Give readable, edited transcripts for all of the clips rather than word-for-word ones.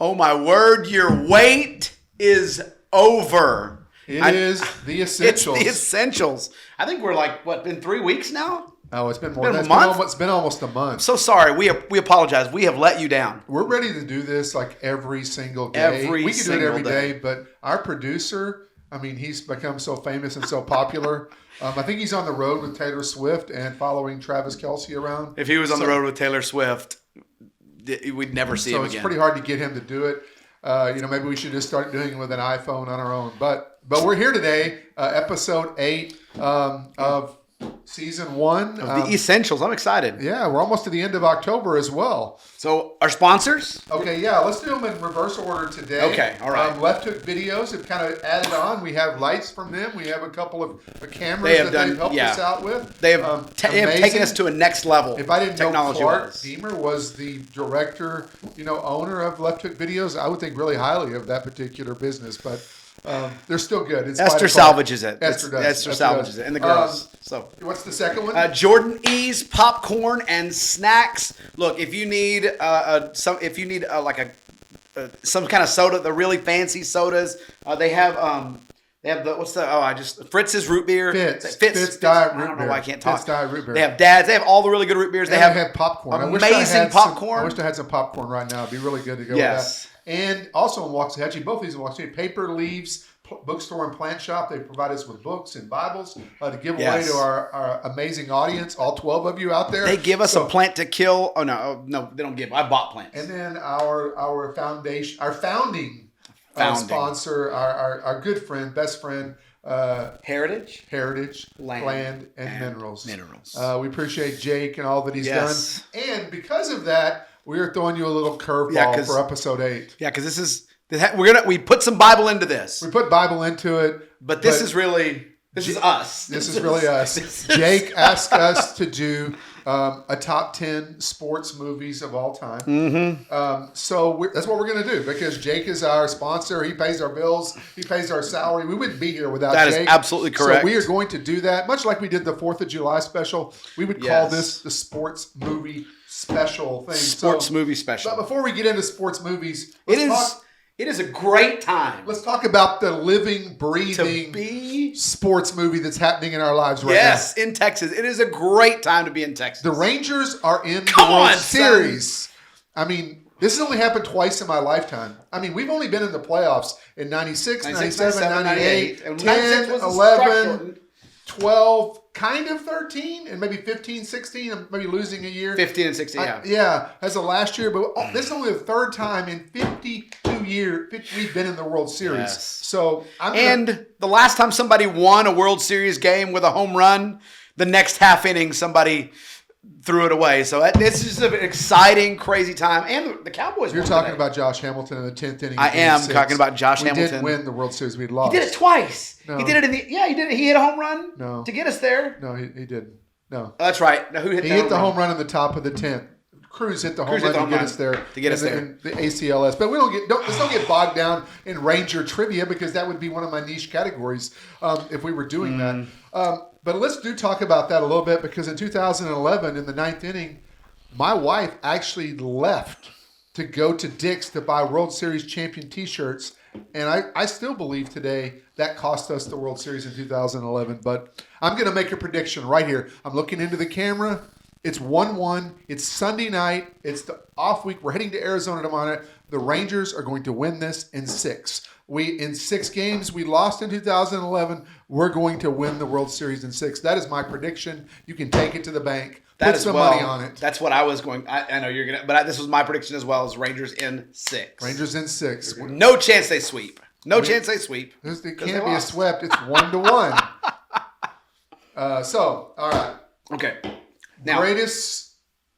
Oh my word, your wait is over. It is the essentials. It's the essentials. I think we're like, what, been 3 weeks now? Oh, it's been more than a month? It's been almost a month. I'm so sorry. We apologize. We have let you down. We're ready to do this like every single day. We can do it every day, but our producer, I mean, he's become so famous and so popular. I think he's on the road with Taylor Swift and following Travis Kelce around. If he was on the road with Taylor Swift, we'd never see him again. So it's pretty hard to get him to do it. Maybe we should just start doing it with an iPhone on our own. But we're here today, episode 8 of season 1 of the Essentials. I'm excited. Yeah, we're almost to the end of October as well. So our sponsors? Okay, yeah, let's do them in reverse order today. Okay, all right. Left Hook Videos have kind of added on. We have lights from them. We have a couple of cameras they've helped us out with. They have taken us to a next level. If I didn't know Clark Deemer was the director, owner of Left Hook Videos, I would think really highly of that particular business, but they're still good. Esther salvages it. Esther salvages it. And the girls. So what's the second one? Jordan E's popcorn and snacks. Look, if you need some kind of soda, the really fancy sodas, they have Fritz's root beer. Fitz Diet Root Beer. I don't know why I can't talk. Fitz Diet Root Beer. They have Dads. They have all the really good root beers. They have popcorn. Amazing popcorn. I wish I had some popcorn right now. It'd be really good to go with that. And also in Waxahachie, both these in Waxahachie, Paper Leaves Bookstore and Plant Shop. They provide us with books and Bibles to give away to our amazing audience, all 12 of you out there. They give us a plant to kill. Oh, no, they don't give. I bought plants. And then our foundation, our founding sponsor, our good friend, best friend, Heritage, Land and Minerals. We appreciate Jake and all that he's done. And because of that, we are throwing you a little curveball for episode 8. Yeah, because we put some Bible into this. We put Bible into it, but this is us. This is really us. Jake asked us to do a top 10 sports movies of all time. Mm-hmm. So that's what we're going to do because Jake is our sponsor. He pays our bills. He pays our salary. We wouldn't be here without Jake. That is absolutely correct. So we are going to do that, much like we did the 4th of July special. We would call this the sports movie special thing. Sports movie special. But before we get into sports movies, it is a great time. Let's talk about the living, breathing sports movie that's happening in our lives right now. Yes, in Texas. It is a great time to be in Texas. The Rangers are in the World Series. I mean, this has only happened twice in my lifetime. I mean, we've only been in the playoffs in 96, 97, 98, 10, 11, 12, kind of 13, and maybe 15, 16, and maybe losing a year. 15 and 16, yeah. As of last year, but this is only the third time in 52 years we've been in the World Series. Yes. So the last time somebody won a World Series game with a home run, the next half inning somebody threw it away. So this is an exciting, crazy time. And the Cowboys You're talking about Josh Hamilton in the 10th inning. I am talking about Josh Hamilton. We didn't win the World Series. We'd lost. He did it twice. No. He did it he did it. He hit a home run to get us there. No, he didn't. No. Oh, that's right. Now, who hit He hit the home run in the top of the 10th. Cruz hit the home run to get us there. In the ACLS. But let's don't get bogged down in Ranger trivia because that would be one of my niche categories if we were doing that. But let's talk about that a little bit because in 2011, in the 9th inning, my wife actually left to go to Dick's to buy World Series champion T-shirts. And I still believe today that cost us the World Series in 2011. But I'm going to make a prediction right here. I'm looking into the camera. It's 1-1. It's Sunday night. It's the off week. We're heading to Arizona tomorrow. The Rangers are going to win this in 6. In 6 games, we lost in 2011. We're going to win the World Series in 6. That is my prediction. You can take it to the bank. Put some money on it. That's what I was going. I know you're gonna, but this was my prediction as well. As Rangers in 6. Rangers in 6. No chance they sweep. Chance they sweep. It can't be a swept. It's 1-1. All right. Okay. Now, greatest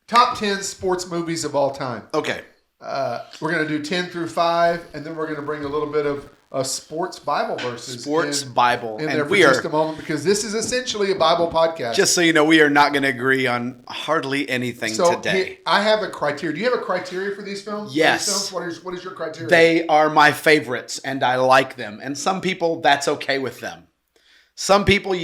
top 10 sports movies of all time. Okay. We're going to do 10 through 5, and then we're going to bring a little bit of sports Bible verses. Bible. In there for just a moment, because this is essentially a Bible podcast. Just so you know, we are not going to agree on hardly anything today. I have a criteria. Do you have a criteria for these films? Yes. What is your criteria? They are my favorites, and I like them. And some people, that's okay with them. Some people,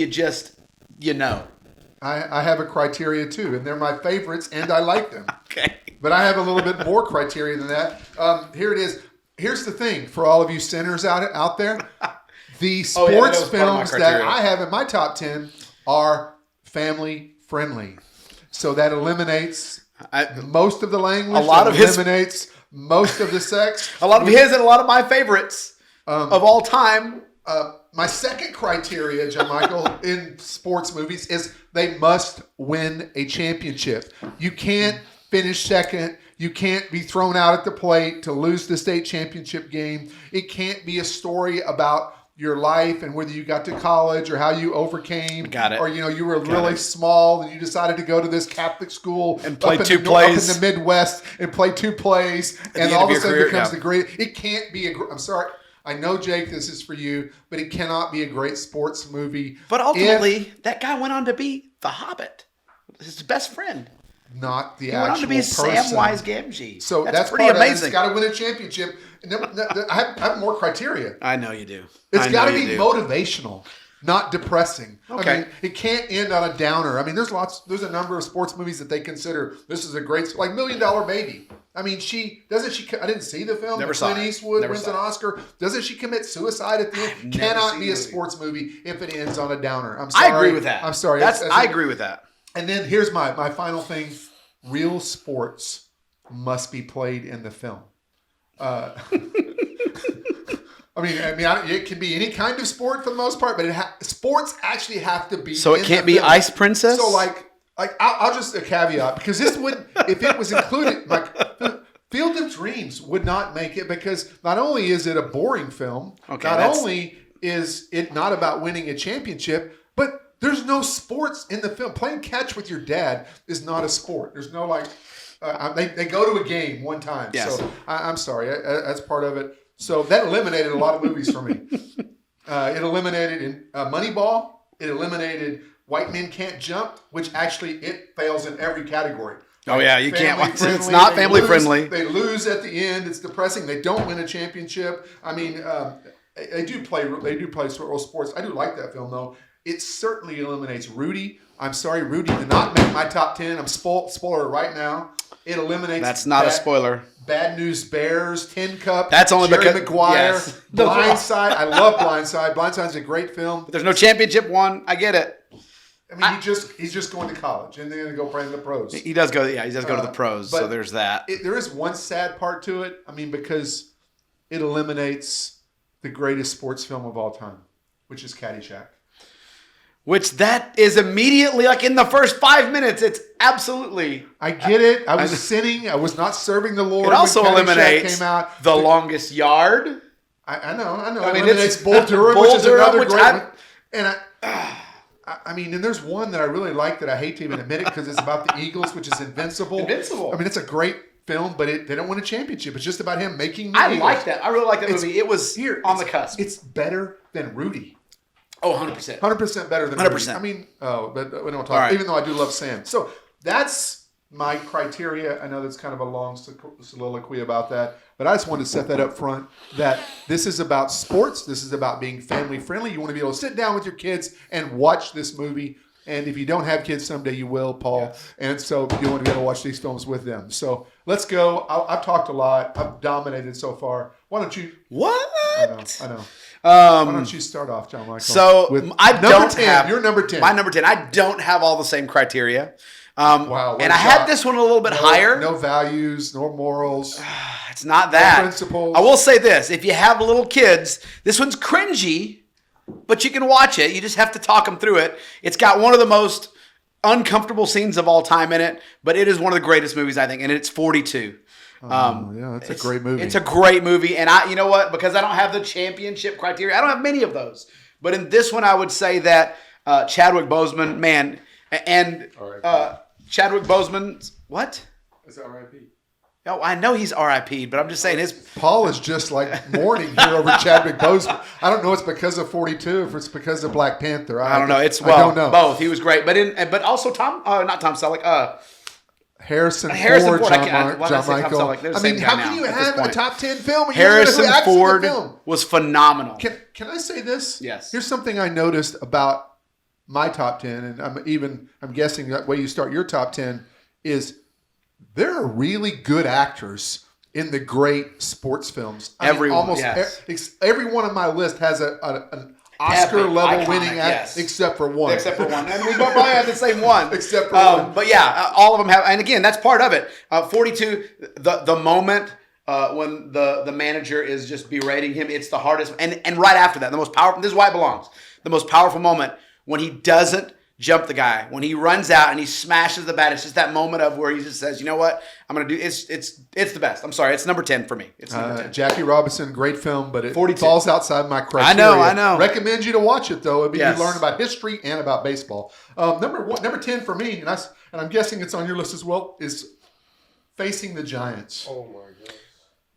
I have a criteria too, and they're my favorites, and I like them. Okay. But I have a little bit more criteria than that. Here it is. here's the thing for all of you sinners out there. The sports films that I have in my top 10 are family friendly. So that eliminates most of the language. Eliminates most of the sex. A lot of his and a lot of my favorites of all time. My second criteria, John Michael, in sports movies is they must win a championship. You can't finish second. You can't be thrown out at the plate to lose the state championship game. It can't be a story about your life and whether you got to college or how you overcame. Got it. Or, you were really small and you decided to go to this Catholic school and play two plays up in the Midwest and play 2 plays. And all of a sudden becomes the great. It can't be I'm sorry. I know, Jake, this is for you, but it cannot be a great sports movie. But ultimately, that guy went on to be the Hobbit, his best friend. Not the he actual went on to be person. Samwise Gamgee. So that's pretty amazing. It's got to win a championship. I have more criteria. I know you do. It's got to be motivational, not depressing. Okay. I mean, it can't end on a downer. I mean, there's a number of sports movies that they consider this is a great, like $1 Million Baby. I mean, I didn't see the film. Never saw it. Clint Eastwood wins an Oscar. Doesn't she commit suicide at the end? Cannot be a sports movie if it ends on a downer. I'm sorry. I agree with that. I'm sorry. I agree with that. And then here's my final thing. Real sports must be played in the film. It can be any kind of sport for the most part, but sports actually have to be. So it can't be Ice Princess. So I'll just a caveat because this would, if it was included, Field of Dreams would not make it because not only is it a boring film, only is it not about winning a championship, but there's no sports in the film. Playing catch with your dad is not a sport. There's no they go to a game one time. Yes. So I'm sorry, that's part of it. So that eliminated a lot of movies for me. It eliminated Moneyball. It eliminated White Men Can't Jump, which actually it fails in every category. Oh yeah, you can't. It's not family friendly. They lose at the end. It's depressing. They don't win a championship. I mean, they do play sports. I do like that film though. It certainly eliminates Rudy. I'm sorry, Rudy did not make my top 10. I'm spoiler right now. It eliminates. That's not a spoiler. Bad News Bears, Tin Cup. That's only Jerry because Maguire. Yes. Blindside. I love Blindside. Blindside's a great film. But there's no championship one. I get it. I mean, he's just going to college and then going to go play in the pros. He does go. Yeah, he does go to the pros. So there's that. There is one sad part to it. I mean, because it eliminates the greatest sports film of all time, which is Caddyshack. Which that is immediately in the first 5 minutes. It's absolutely. I get it. I was sinning. I was not serving the Lord. It also eliminates came out. The Longest Yard. I know. I mean, it's Bull Durham, which is another great one. And I mean, and there's one that I really like that I hate to even admit it because it's about the Eagles, which is Invincible. Invincible. I mean, it's a great film, but they don't win a championship. It's just about him making the Eagles. I like that. I really like that movie. It was on the cusp. It's better than Rudy. Oh, 100%. 100% better than 100%. Rudy. I mean, but we don't talk. Right. Even though I do love Sam. So that's my criteria. I know that's kind of a long soliloquy about that, but I just wanted to set that up front that this is about sports. This is about being family friendly. You want to be able to sit down with your kids and watch this movie. And if you don't have kids someday, you will, Paul. Yes. And so you want to be able to watch these films with them. So let's go. I've talked a lot. I've dominated so far. Why don't you? What? I know. Why don't you start off, John Michael? So I don't have. You're number 10. My number 10. I don't have all the same criteria. Wow. And I had this one a little bit higher. No values, no morals. It's not that. No principles. I will say this. If you have little kids, this one's cringy, but you can watch it. You just have to talk them through it. It's got one of the most uncomfortable scenes of all time in it, but it is one of the greatest movies, I think, and it's 42. Yeah, it's a great movie. It's a great movie, and you know what? Because I don't have the championship criteria, I don't have many of those. But in this one, I would say that Chadwick Boseman, man, and Chadwick Boseman's what? It's R.I.P. Oh, I know he's R.I.P., but I'm just saying his. Paul is just mourning here over Chadwick Boseman. I don't know. It's because of 42, if it's because of Black Panther. I don't know. I don't know. Both. He was great, but also not Tom Selleck. Harrison Ford, John Michael. I mean, how can you have a top 10 film? And Harrison Ford was phenomenal. Can I say this? Yes. Here's something I noticed about my top 10, and I'm guessing that way you start your top 10 is there are really good actors in the great sports films. Every one on my list has an Oscar level winning act, except for one. And we probably have the same one. Except for one. But yeah, all of them have. And again, that's part of it. 42, the moment when the manager is just berating him, it's the hardest. And right after that, the most powerful, this is why it belongs. The most powerful moment when he doesn't jump the guy, when he runs out and he smashes the bat. It's just that moment of where he just says, you know what, I'm going to do. It's the best. I'm sorry. It's number 10 for me. It's number 10. Jackie Robinson, great film, but it 42. falls outside my criteria. I know. Recommend you to watch it though. You learn about history and about baseball. Number 10 for me, and I'm guessing it's on your list as well, is Facing the Giants. Oh my God.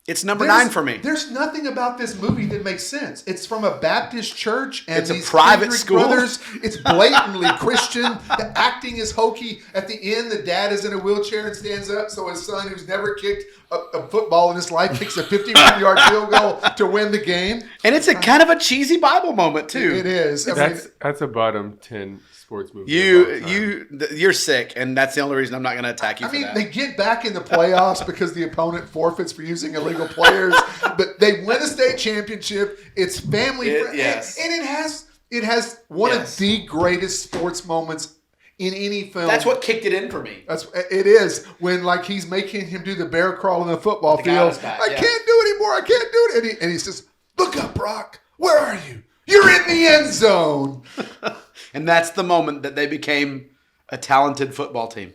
It's number 9 for me. There's nothing about this movie that makes sense. It's from a Baptist church, and it's these a private Kendrick school. Brothers. It's blatantly Christian. The acting is hokey. At the end, the dad is in a wheelchair and stands up, so his son, who's never kicked a football in his life, kicks a 51-yard field goal to win the game. And it's a kind of a cheesy Bible moment too. It is. That's a bottom 10 sports movie. You're sick, and that's the only reason I'm not going to attack you for that. They get back in the playoffs because the opponent forfeits for using illegal players, but they win a state championship. It's family friendly, and it has one of the greatest sports moments in any film. That's what kicked it in for me. It is when he's making him do the bear crawl in the football field. I can't do it anymore. I can't do it, and he says, "Look up, Brock. Where are you? You're in the end zone." And that's the moment that they became a talented football team.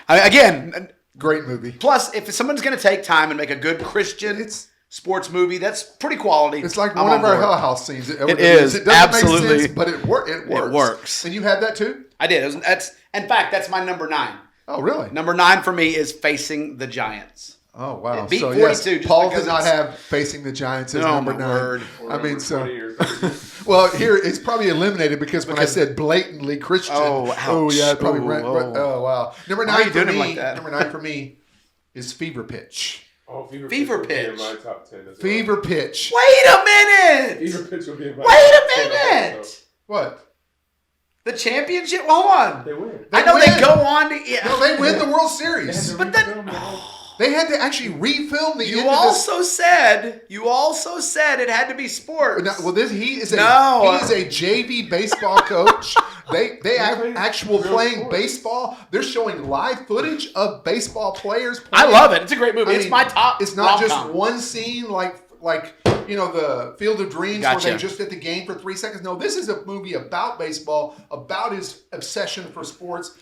Again, great movie. Plus, if someone's going to take time and make a good Christian sports movie, that's pretty quality. It's like one of our Hell House scenes. It is. It doesn't Absolutely. make sense, but it works. It works. And you had that too? I did. In fact, that's my number 9. Oh, really? Number 9 for me is Facing the Giants. Oh, wow. It beat 42. Just Paul did not have Facing the Giants as number 9. Word. Well, here it's probably eliminated because I said blatantly Christian. Oh, ouch. Oh, yeah, probably right. Oh, wow. Number 9 for me. Like that? Number 9 for me is Fever Pitch. Oh, Fever Pitch. Would be in my top 10 as well. Fever Pitch. Wait a minute. Fever Pitch would be in my Wait top a 10 minute. also. What? The championship? Hold on. They win. I know they go on to. Yeah. No, they win the World Series. But then. They had to actually refilm the end You also said it had to be sports. No, he is a JV baseball coach. They have actual playing baseball. They're showing live footage of baseball players playing. I love it. It's a great movie. It's my top. It's not rom-com. just one scene like the Field of Dreams where they just at the game for 3 seconds. No, this is a movie about baseball, about his obsession for sports.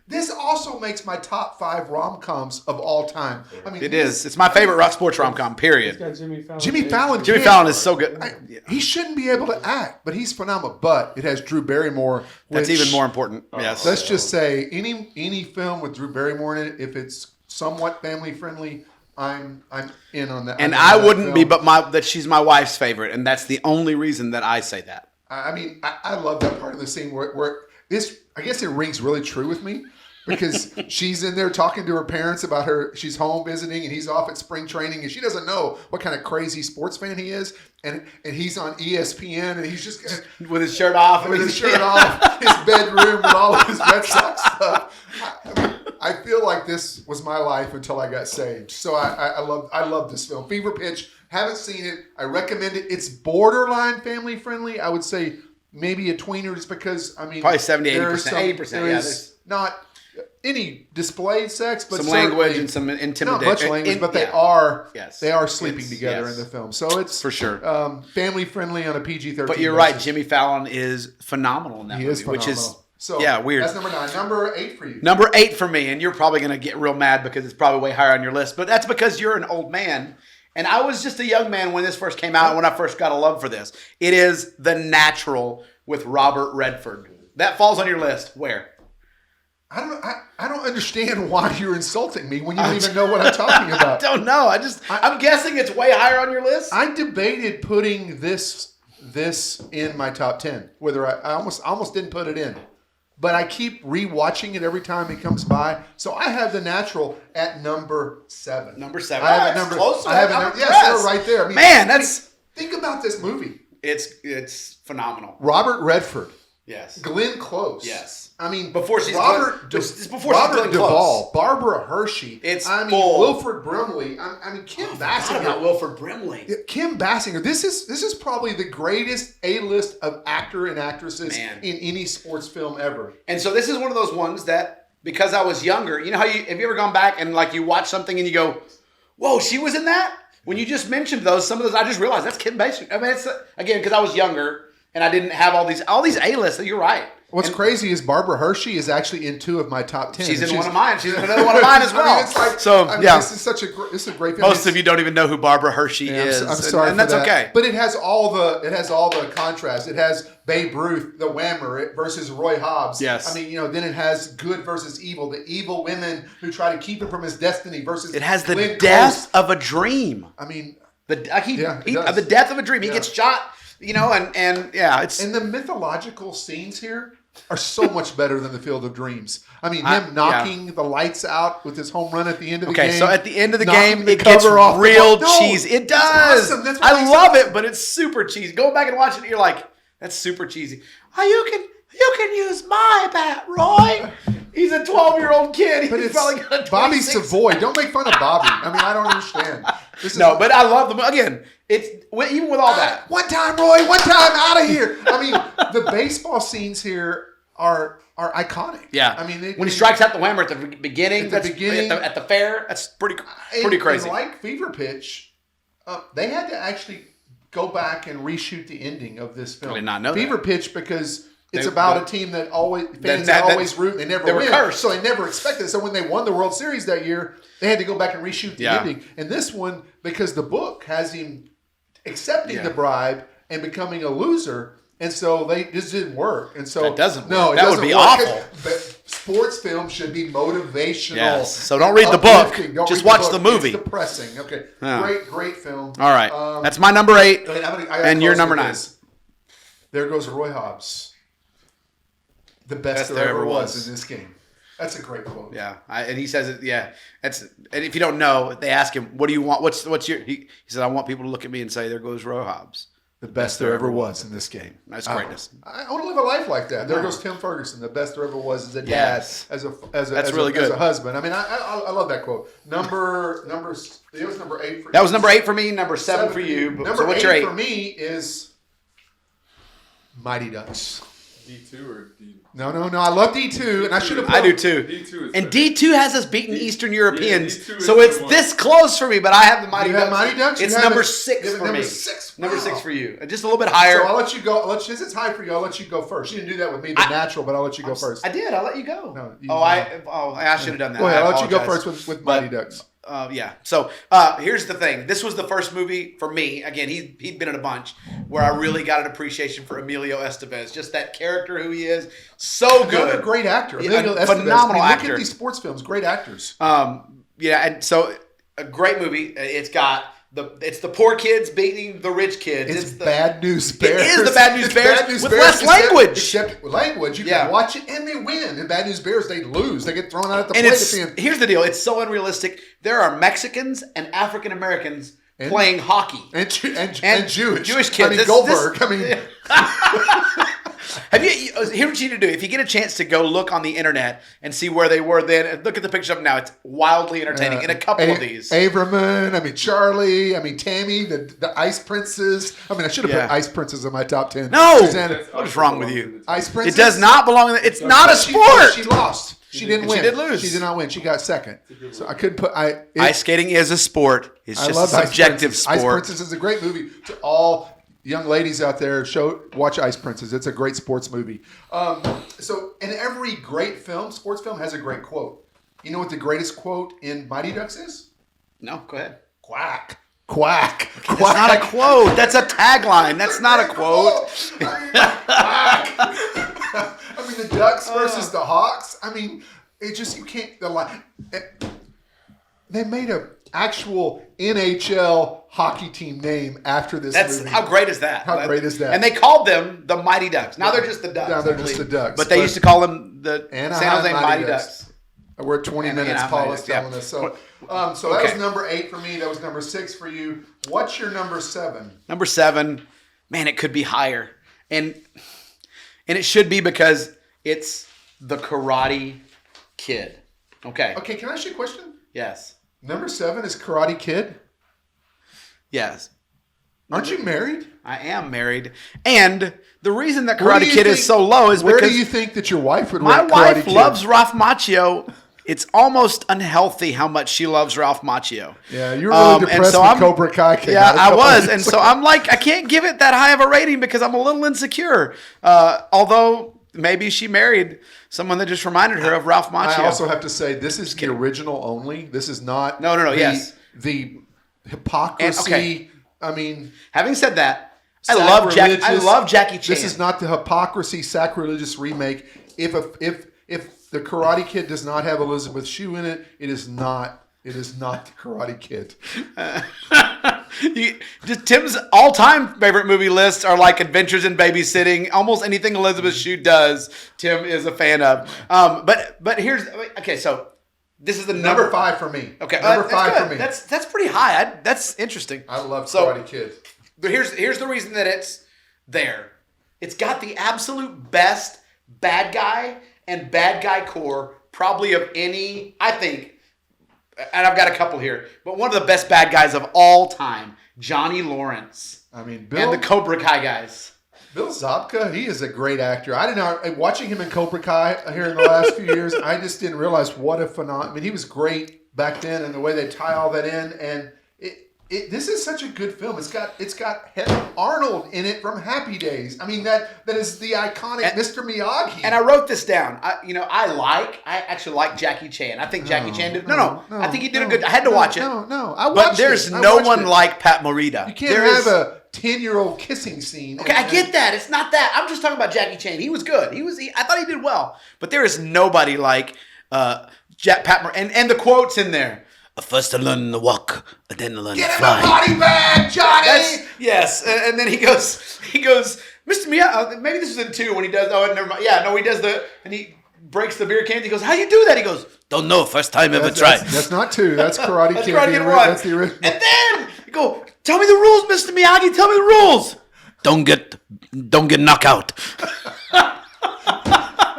This also makes my top 5 rom-coms of all time. It is. It's my favorite sports rom-com, period. Jimmy Fallon is so good. He shouldn't be able to act, but he's phenomenal. But it has Drew Barrymore. That's even more important. Yes. Let's just say any film with Drew Barrymore in it, if it's somewhat family friendly, I'm in on that. And I wouldn't be, but that she's my wife's favorite, and that's the only reason that I say that. I love that part of the scene where this. I guess it rings really true with me. Because she's in there talking to her parents about she's home visiting and he's off at spring training and she doesn't know what kind of crazy sports fan he is. And he's on ESPN and he's just with his shirt off. With his shirt off, his bedroom with all of his Red Sox stuff. I feel like this was my life until I got saved. So I love this film. Fever Pitch. Haven't seen it. I recommend it. It's borderline family friendly. I would say maybe a tweener just because, probably 70, 80%. 80%. There is not any displayed sex, but some language and some intimidation. Not much language, but they are sleeping together in the film. So it's for sure family friendly on a PG-13. But you're right, Jimmy Fallon is phenomenal in that movie, is phenomenal. Which is weird. That's number 9. Number 8 for you. Number 8 for me, and you're probably going to get real mad because it's probably way higher on your list. But that's because you're an old man, and I was just a young man when this first came out. When I first got a love for this, it is The Natural with Robert Redford. That falls on your list. Where? I don't understand why you're insulting me when you don't even know what I'm talking about. I don't know. I'm guessing it's way higher on your list. I debated putting this in my top 10. Whether I almost didn't put it in, but I keep rewatching it every time it comes by. So I have The Natural at number 7. Number 7. I have a number. Close. I have a number. Yes, right there. Man, think about this movie. It's phenomenal. Robert Redford. Yes. Glenn Close. Yes. I mean, Before she's Robert Glenn Duvall, Close. Barbara Hershey. Wilford Brimley. Kim Basinger. About Wilford Brimley. Kim Basinger. This is probably the greatest A-list of actor and actresses in any sports film ever. And so this is one of those ones that, because I was younger, you know how have you ever gone back and like you watch something and you go, whoa, she was in that? When you just mentioned some of those, I just realized that's Kim Basinger. I mean, it's again, because I was younger and I didn't have all these A-lists. You're right. What's crazy is Barbara Hershey is actually in 2 of my top 10. She's in one of mine. She's in another one of mine as well. This is a great film. Most of you don't even know who Barbara Hershey is. I'm sorry, and that's okay. But it has all the contrast. It has Babe Ruth, the Whammer, versus Roy Hobbs. Yes. I mean, then it has good versus evil. The evil women who try to keep him from his destiny versus. It has the death of a dream. I mean, the death of a dream. He gets shot. It's and the mythological scenes here are so much better than the Field of Dreams. I mean, him knocking the lights out with his home run at the end of the game. Okay, so at the end of the game, it gets real cheesy. It does. Awesome. I love it, but it's super cheesy. Go back and watch it, you're like, that's super cheesy. Oh, you can use my bat, Roy. He's a 12-year-old kid. He's probably got a 26. Bobby Savoy. Don't make fun of Bobby. I mean, I don't understand. But I love them. Again, it's even with all that. One time, Roy. One time, out of here. I mean, the baseball scenes here are iconic. Yeah. I mean, when he strikes out the Whammer at the beginning, at the fair, that's pretty crazy. And like Fever Pitch, they had to actually go back and reshoot the ending of this film. I did not know Fever that. Pitch because it's about a team that fans always root. They never win, cursed. So they never expected it. So when they won the World Series that year, they had to go back and reshoot the ending. And this one, because the book has him accepting the bribe and becoming a loser, and so this didn't work. And so that doesn't work. No, that would be awful. But sports film should be motivational. Yes. So don't read the book. Just watch the movie. It's depressing. Okay. Great film. All right. That's my number 8, and your number 9. There goes Roy Hobbs. The best there ever was in this game. That's a great quote. Yeah, and he says it. Yeah, and if you don't know, they ask him, "What do you want? What's your?" He said, "I want people to look at me and say, there goes Roy Hobbs, the best there ever was in this game." That's greatness. I want to live a life like that. There goes Tim Ferguson. The best there ever was as a dad, as a husband. I mean, I love that quote. It was number 8 for you. That was number 8 for me. Number 7 for you. Number what's 8 your 8 for me is Mighty Ducks. D2 or D? No. I love D2, and I should have. I do too. D2 and D2 has us beating Eastern Europeans, so it's this close for me. But I have the Mighty Ducks. Mighty Ducks. It's number 6 for me. Number 6 for you. Just a little bit higher. So I'll let you go. Since it's high for you, I'll let you go first. You didn't do that with me, but I'll let you go first. I did. I'll let you go. No, I should have done that. Go ahead. I'll let you go first with Mighty Ducks. Yeah. So here's the thing. This was the first movie for me. Again, he'd been in a bunch where I really got an appreciation for Emilio Estevez. Just that character, who he is, so good. Another great actor. Emilio Estevez, phenomenal actor. Look at these sports films. Great actors. And so a great movie. It's the poor kids beating the rich kids. It's Bad News Bears. It is the Bad News Bears with less language. Except with language, you can watch it and they win. In Bad News Bears, they lose. They get thrown out at the plate at the end. Here's the deal. It's so unrealistic. There are Mexicans and African Americans playing hockey. And Jewish kids. I mean, Goldberg. Here's what you need to do. If you get a chance to go look on the internet and see where they were then, and look at the picture of them now. It's wildly entertaining in a couple of these. Averman, Charlie, Tammy, the Ice Princess. I should have put Ice Princess in my top 10. No! What is wrong with you? Ice Princess? It does not belong in it's not a sport! She lost. She didn't win. She did lose. She did not win. She got second. So I couldn't put... Ice skating is a sport. It's just a subjective sport. Ice Princess is a great movie. To all young ladies out there, watch Ice Princess. It's a great sports movie. So in every great sports film has a great quote. You know what the greatest quote in Mighty Ducks is? No, go ahead. Quack. Quack. That's not a quote. That's a tagline. That's not a quote. The Ducks versus the Hawks. You can't. They made an actual NHL hockey team name after this movie. How great is that? How great is that? And they called them the Mighty Ducks. Now they're just the Ducks. Now they're just the Ducks. But they used to call them the San Jose Mighty Ducks. We're at 20 minutes, Paul is telling us. So that was number 8 for me. That was number 6 for you. What's your number 7? Number 7, man, it could be higher. And and it should be because it's the Karate Kid. Okay. Okay, can I ask you a question? Yes. Number 7 is Karate Kid. Yes. Aren't you married? I am married, and the reason that Karate Kid is so low is where because do you think that your wife would my rank Karate wife Kid? loves Ralph Macchio. It's almost unhealthy how much she loves Ralph Macchio. Yeah, you were really depressed when Cobra Kai came out. Yeah, I was, and so I'm like, I can't give it that high of a rating because I'm a little insecure. Although maybe she married someone that just reminded her of Ralph Macchio. I also have to say, this is the original only. This is not. No. Yes, the hypocrisy. Okay. I mean, having said that, I love Jackie Chan. This is not the hypocrisy sacrilegious remake. If the Karate Kid does not have Elizabeth Shue in it, it is not the Karate Kid. Just Tim's all-time favorite movie lists are like Adventures in Babysitting. Almost anything Elizabeth Shue does, Tim is a fan of. But here's okay. So this is the number 5 for me. Okay, number 5 for me. That's pretty high. That's interesting. I love Karate Kid. But here's the reason that it's there. It's got the absolute best bad guy and bad guy core probably of any, I think, and I've got a couple here, but one of the best bad guys of all time, Johnny Lawrence. I mean, and the Cobra Kai guys. Bill Zabka, he is a great actor. I didn't know, watching him in Cobra Kai here in the last few years, I just didn't realize what a phenomenon. I mean, he was great back then, and the way they tie all that in, and this is such a good film. It's got Arnold in it from Happy Days. I mean, that is the iconic Mr. Miyagi. And I wrote this down. I actually like Jackie Chan. I think Jackie Chan did. No. I think he did a good. I had to watch it. No. I watched But there's no one like Pat Morita. You can't have a 10-year-old kissing scene. Okay, I get that. It's not that. I'm just talking about Jackie Chan. He was good. I thought he did well. But there is nobody like Pat Morita. And the quotes in there. First I learn to walk, and then I learn to fly. Get in the body bag, Johnny! Yes. And then he goes, Mr. Miyagi, maybe this is in 2 when he does, never mind. Yeah, no, he does and he breaks the beer cans. He goes, how you do that? He goes, don't know, first time ever tried. That's not 2. That's Karate Kid. Karate Kid 1. That's the original. And then you go, tell me the rules, Mr. Miyagi, tell me the rules. Don't get knocked out.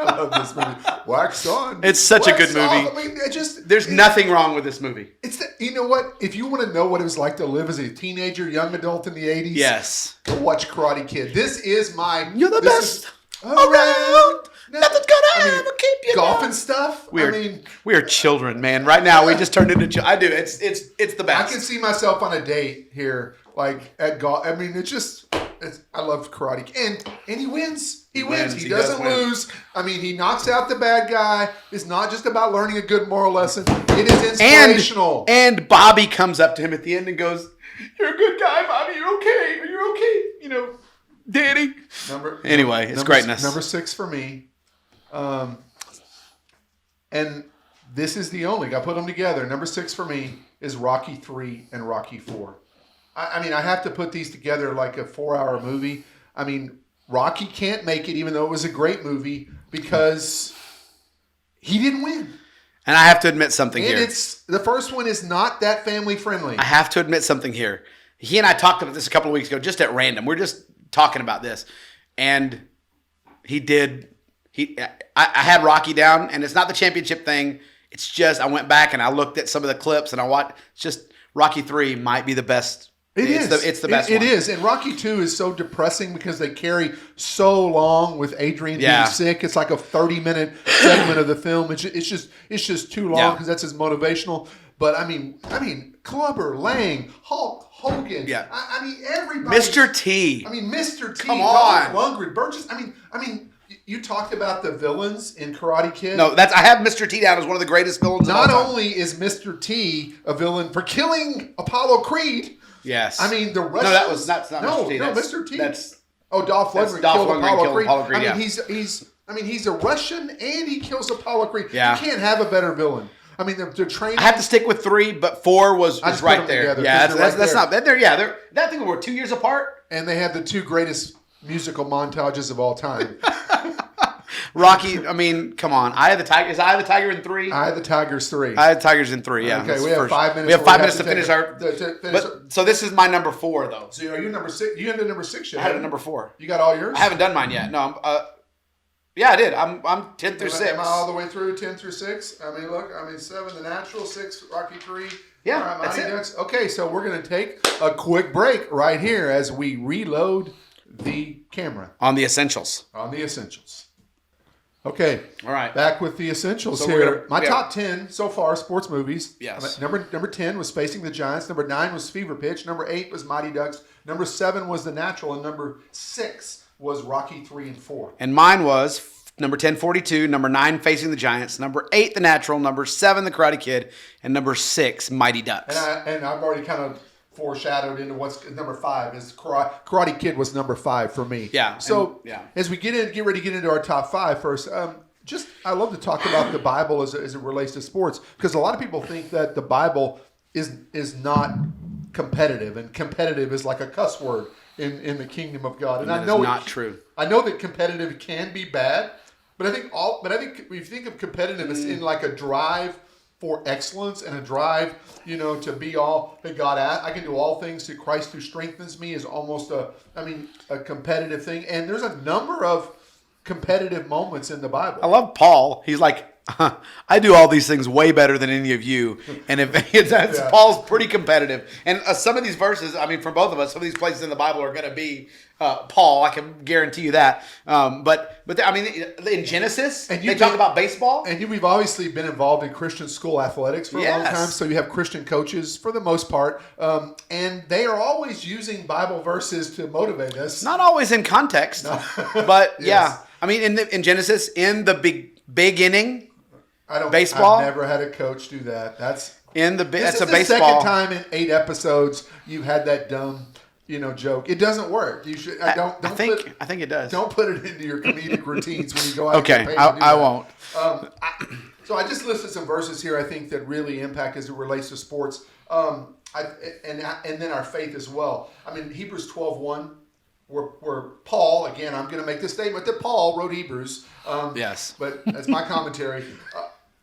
I love this movie. Wax on. It's such a good movie. I mean, there's nothing wrong with this movie. You know what? If you want to know what it was like to live as a teenager, young adult in the 80s, yes, go watch Karate Kid. This is You're the best around. Nothing's gonna ever keep you golf down. And stuff. We are children, man. Right now, we just turned into children. I do. It's the best. I can see myself on a date here, like at golf. I mean, I love Karate, and he wins. He wins. He doesn't lose. I mean, he knocks out the bad guy. It's not just about learning a good moral lesson. It is inspirational. And Bobby comes up to him at the end and goes, "You're a good guy, Bobby. You're okay. You're okay. You know, Danny." Anyway, it's greatness. Number 6 for me. And this is the only. I put them together. Number 6 for me is Rocky 3 and Rocky 4. I mean, I have to put these together like a 4-hour movie. I mean, Rocky can't make it, even though it was a great movie, because he didn't win. And I have to admit something here. And the first one is not that family friendly. I have to admit something here. He and I talked about this a couple of weeks ago, just at random. We're just talking about this, and I had Rocky down, and it's not the championship thing. It's just I went back and I looked at some of the clips, and I watched. It's just Rocky 3 might be the best. It's the best one. It is. And Rocky 2 is so depressing because they carry so long with Adrian being sick. It's like a 30-minute segment of the film. It's just too long because that's his motivational. But I mean, Clubber, Lang, Hulk Hogan. Yeah. I mean, everybody. Mr. T. Mr. T. Come on. Lundgren, Burgess. I mean. You talked about the villains in Karate Kid. No, I have Mr. T down as one of the greatest villains of all time. Not only is Mr. T a villain for killing Apollo Creed. Yes. I mean, the Russians. No, that's not Mr. T. No, Mr. T. Dolph Dolph Lundgren killed Apollo Creed. Yeah. He's a Russian and he kills Apollo Creed. Yeah. You can't have a better villain. I mean, the training. I have to stick with 3, but 4 was right there. Together, yeah, that's not bad. Yeah, that thing we're 2 years apart. And they have the 2 greatest musical montages of all time. Rocky, I mean, come on. Eye of the Tiger. Is Eye of the Tiger in 3? Eye of the Tiger's 3. Eye of the Tiger's in 3, yeah. Okay, we have 5 minutes. We have 5 minutes to finish our. So this is my number 4, though. So are you number 6? You had the number 6 yet? I had a number 4. You got all yours? I haven't done mine yet. No. Yeah, I did. I'm 10 through 6. Am I all the way through 10 through 6? I mean, look, 7, The Natural, 6, Rocky 3. Yeah, all right, that's Mighty it. Ducks. Okay, so we're going to take a quick break right here as we reload the camera On the essentials. on the essentials. Okay. All right. Back with the essentials So here. we're gonna- My yeah. top 10 so far, sports movies. Yes. Number 10 was Facing the Giants. Number 9 was Fever Pitch. Number 8 was Mighty Ducks. Number 7 was The Natural. And number 6 was Rocky 3 and 4. And mine was number 10, 42, number 9, Facing the Giants, number 8, The Natural, number 7, The Karate Kid, and number 6, Mighty Ducks. And I've already kind of foreshadowed into what's number 5 is Karate Kid was number 5 for me. Yeah, So and- yeah. as we get ready to get into our top 5 first, I love to talk about the Bible as it relates to sports because a lot of people think that the Bible is not competitive and competitive is like a cuss word in the kingdom of God. And That I know is not true. I know that competitive can be bad, but I think if you think of competitive as in like a drive for excellence and a drive, to be all that God I can do all things through Christ who strengthens me is almost a competitive thing. And there's a number of competitive moments in the Bible. I love Paul. He's like, I do all these things way better than any of you. And if Paul's pretty competitive. And some of these verses, for both of us, some of these places in the Bible are going to be Paul. I can guarantee you that. But in Genesis, they talk about baseball. And we've obviously been involved in Christian school athletics for a long Yes. time. So you have Christian coaches for the most part. And they are always using Bible verses to motivate us. Not always in context, but Yes. in Genesis, in the beginning, baseball. I've never had a coach do that. That's that's a the baseball. second time in 8 episodes you've had that dumb, joke. It doesn't work. You should I think it does. Don't put it into your comedic routines when you go out. Okay, and get paid to do I that. won't. So I just listed some verses here I think that really impact as it relates to sports, and then our faith as well. Hebrews 12:1, where Paul, again, I'm going to make this statement that Paul wrote Hebrews. Yes. But that's my commentary.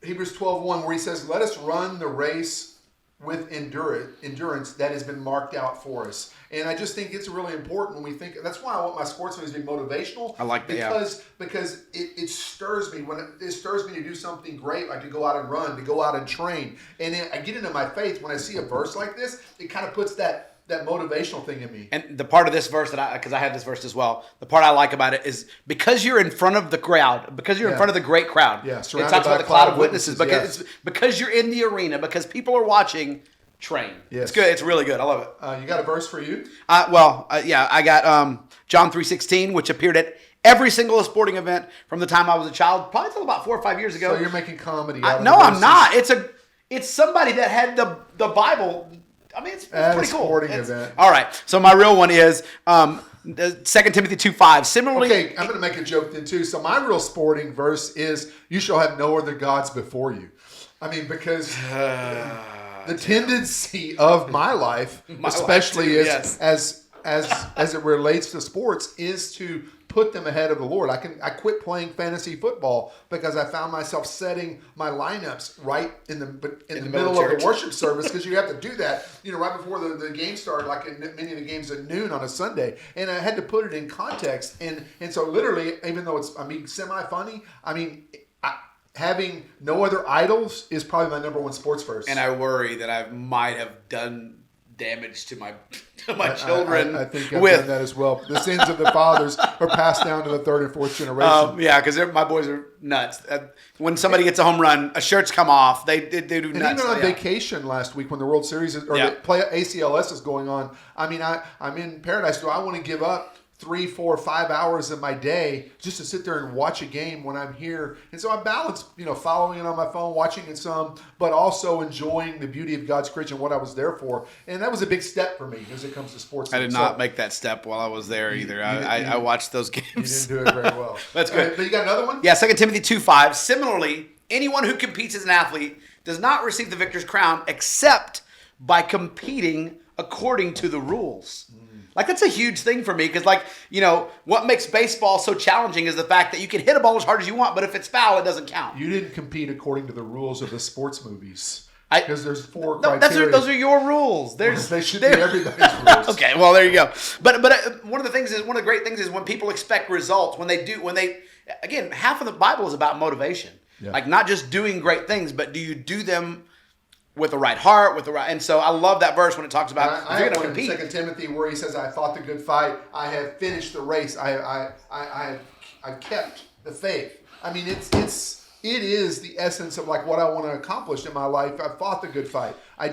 Hebrews 12:1, where he says, "Let us run the race with endurance that has been marked out for us." And I just think it's really important when we think. That's why I want my sports movies to be motivational. I like that. Because it stirs me it stirs me to do something great, like to go out and run, to go out and train, and I get into my faith when I see a verse like this. It kind of puts that motivational thing in me. And the part of this verse because I have this verse as well, the part I like about it is because you're in front of the crowd, because you're in front of the great crowd. Yeah, it surrounded talks by about the a cloud cloud of of witnesses. witnesses, Because you're in the arena, because people are watching. Train. Yes. It's good. It's really good. I love it. You got a verse for you? I got John 3:16, which appeared at every single sporting event from the time I was a child, probably until about 4 or 5 years ago. So you're making comedy out of No, the I'm verses. not. It's somebody that had the Bible. It's At a pretty cool. sporting event. All right. So my real one is 2 Timothy 2:5. Similarly, Okay, I'm going to make a joke then too. So my real sporting verse is, "You shall have no other gods before you." Because the tendency of my life, especially life too, as it relates to sports, is to put them ahead of the Lord. I quit playing fantasy football because I found myself setting my lineups right in the middle of the worship service, because you have to do that, right before the game started, like in many of the games at noon on a Sunday, and I had to put it in context, and so literally, even though it's semi-funny, having no other idols is probably my number one sports verse. and I worry that I might have done damage to my children. I think I've done that as well. The sins of the fathers are passed down to the third and fourth generation. Because my boys are nuts. When somebody gets a home run, a shirt's come off. They do nuts. And even on vacation last week when the World Series the ACLS is going on, I'm in paradise. Do I want to give up 3, 4, 5 hours of my day just to sit there and watch a game when I'm here? And so I balance, following it on my phone, watching it some, but also enjoying the beauty of God's creation and what I was there for. And that was a big step for me as it comes to sports. I did not make that step while I was there either. I watched those games. You didn't do it very well. That's good. But you got another one? Yeah, 2 Timothy 2:5. Similarly, anyone who competes as an athlete does not receive the victor's crown except by competing according to the rules. That's a huge thing for me because, what makes baseball so challenging is the fact that you can hit a ball as hard as you want, but if it's foul, it doesn't count. You didn't compete according to the rules of the sports movies. Because there's 4 No, criteria. those are your rules. They should be everybody's rules. Okay, well there you go. But one of the great things is when people expect results, when they again, half of the Bible is about motivation. Yeah. Like not just doing great things, but do you do them with the right heart, with the right? And so I love that verse when it talks about I if you're have going one to in compete. 2 Timothy where he says, "I fought the good fight. I have finished the race. I've kept the faith." I mean, it is the essence of like what I want to accomplish in my life. I fought the good fight. I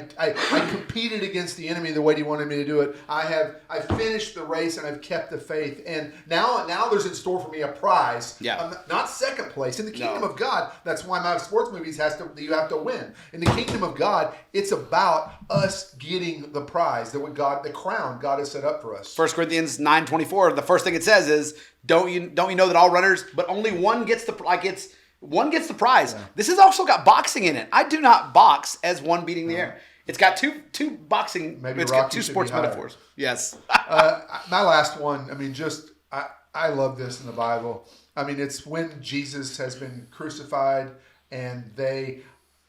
competed against the enemy the way he wanted me to do it. I finished the race and I've kept the faith. And now there's in store for me a prize. Yeah. Not second place in the kingdom of God. That's why my sports movies you have to win. In the kingdom of God, it's about us getting the prize the crown God has set up for us. 1 Corinthians 9:24. The first thing it says is, "Don't you know that all runners, but only one gets the one gets the prize." Yeah. This has also got boxing in it. I do not box as one beating the air. It's got two boxing. Maybe it's Rocky got 2 sports metaphors. Yes. My last one. I mean, I love this in the Bible. I mean, it's when Jesus has been crucified and they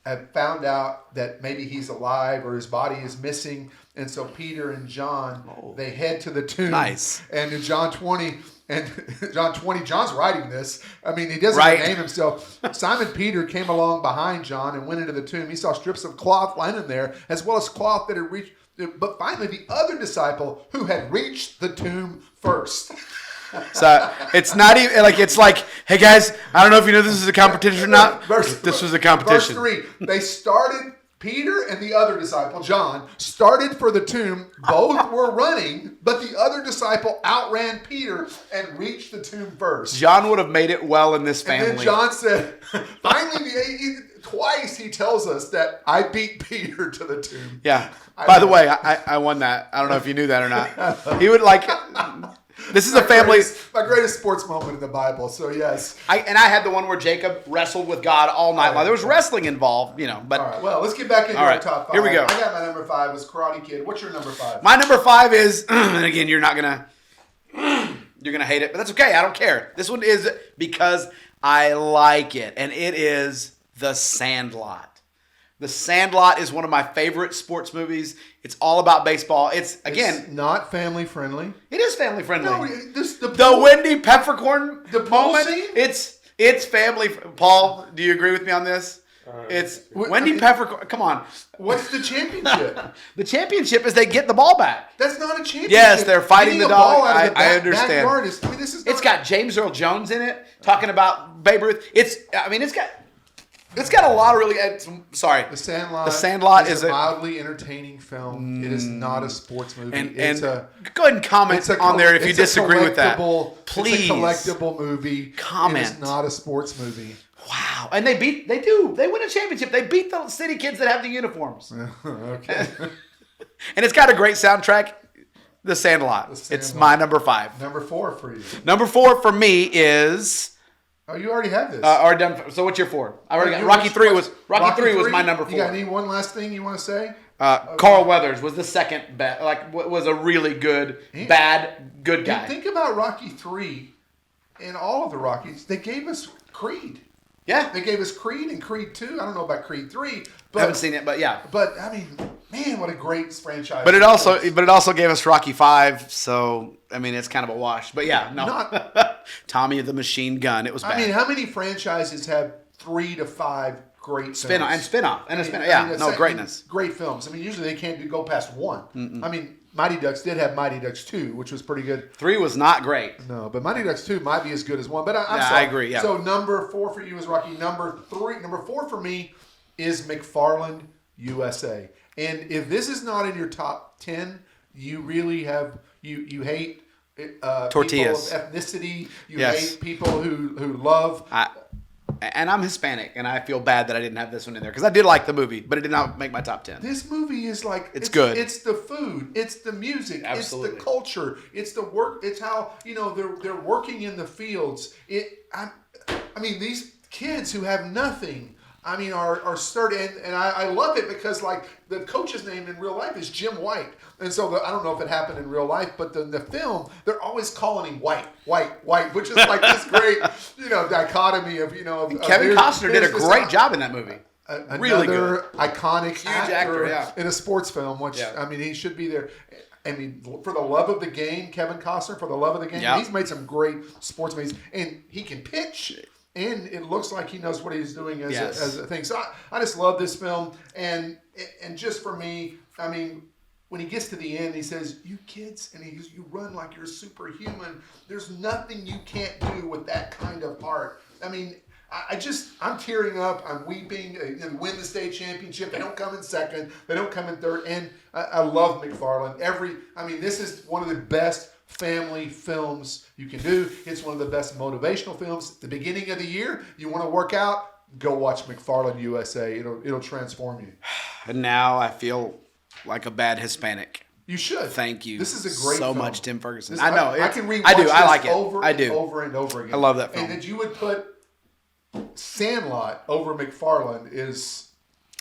have found out that maybe he's alive or his body is missing, and so Peter and John they head to the tomb. Nice. And in John 20. And John 20, John's writing this. I mean, he doesn't name himself. Simon Peter came along behind John and went into the tomb. He saw strips of cloth lying in there, as well as cloth that had reached. But finally, the other disciple who had reached the tomb first. So it's not even like it's like, hey guys, I don't know if you know this is a competition or not. This was a competition. Verse 3, they started. Peter and the other disciple, John, started for the tomb. Both were running, but the other disciple outran Peter and reached the tomb first. John would have made it well in this family. And then John said, finally, twice he tells us that I beat Peter to the tomb. Yeah. By the way, I won that. I don't know if you knew that or not. He would like... This is a family. My greatest sports moment in the Bible. So yes, I had the one where Jacob wrestled with God all night long. There was wrestling involved, you know. But all right, well, let's get back into our top 5. Here we go. I got my number 5 was Karate Kid. What's your number 5? My number 5 is, and again, you're gonna hate it, but that's okay. I don't care. This one is because I like it, and it is The Sandlot. The Sandlot is one of my favorite sports movies. It's all about baseball. It's not family friendly. It is family friendly. No, the Wendy Peppercorn moment. Scene? It's family. Paul, do you agree with me on this? It's Wendy Peppercorn. Come on. What's the championship? The championship is they get the ball back. That's not a championship. Yes, they're fighting the dog. I understand. It's got James Earl Jones in it talking about Babe Ruth. It's got a lot of really. Sorry, The Sandlot. The Sandlot is a mildly entertaining film. It is not a sports movie. And go ahead and comment on there if you disagree with that. Please, it's a collectible movie. Comment. It is not a sports movie. Wow, and they win a championship. They beat the city kids that have the uniforms. Okay. And it's got a great soundtrack. The Sandlot. It's my number 5. Number 4 for you. Number 4 for me is. Oh, you already have this. Already done. So what's your 4? I already got Rocky 3 was my number 4. You got any one last thing you want to say? Carl Weathers was the second best. Like was a really good good guy. Think about Rocky 3 and all of the Rockies. They gave us Creed. Yeah. They gave us Creed and Creed 2. I don't know about Creed 3. I haven't seen it, but yeah. But I mean, man, what a great franchise. But it also gave us Rocky 5, so I mean it's kind of a wash. But yeah, no. Tommy the Machine Gun. It was bad. I mean, how many franchises have 3 to 5 great films? Spin-off. Yeah, greatness. Great films. I mean, usually they can't go past 1. Mm-mm. I mean, Mighty Ducks did have Mighty Ducks 2, which was pretty good. 3 was not great. No, but Mighty Ducks 2 might be as good as 1. But I'm sorry. I agree, yeah. So number 4 for you is Rocky. Number 4 for me is McFarland USA. And if this is not in your top 10, you really have you hate tortillas, people of ethnicity. You hate people who love. And I'm Hispanic, and I feel bad that I didn't have this one in there because I did like the movie, but it did not make my top 10. This movie is like it's good. It's the food, it's the music, Absolutely. It's the culture, it's the work. It's how they're working in the fields. I mean, these kids who have nothing. I mean, are sturdy, and I love it because like the coach's name in real life is Jim White, and so I don't know if it happened in real life, but the film they're always calling him White, which is like this great dichotomy of Kevin Costner did a great job in that movie. Really another iconic actor, in a sports film. Which I mean, he should be there. I mean, for the love of the game, Kevin Costner, for the love of the game, he's made some great sports movies, and he can pitch. And it looks like he knows what he's doing as a thing. So I just love this film. And just for me, I mean, when he gets to the end, he says, "You kids," and he goes, "You run like you're superhuman. There's nothing you can't do with that kind of heart." I mean, I'm tearing up. I'm weeping. They win the state championship. They don't come in second. They don't come in third. And I love McFarlane. This is one of the best family films you can do. It's one of the best motivational films. At the beginning of the year, you want to work out, go watch McFarlane USA. It'll transform you. And now I feel like a bad Hispanic. You should. Thank you. This is a great film. much, Tim Ferguson. I know. I can rewatch I do. this I like it. over I and do. over and over again. I love that film. And that you would put Sandlot over McFarlane is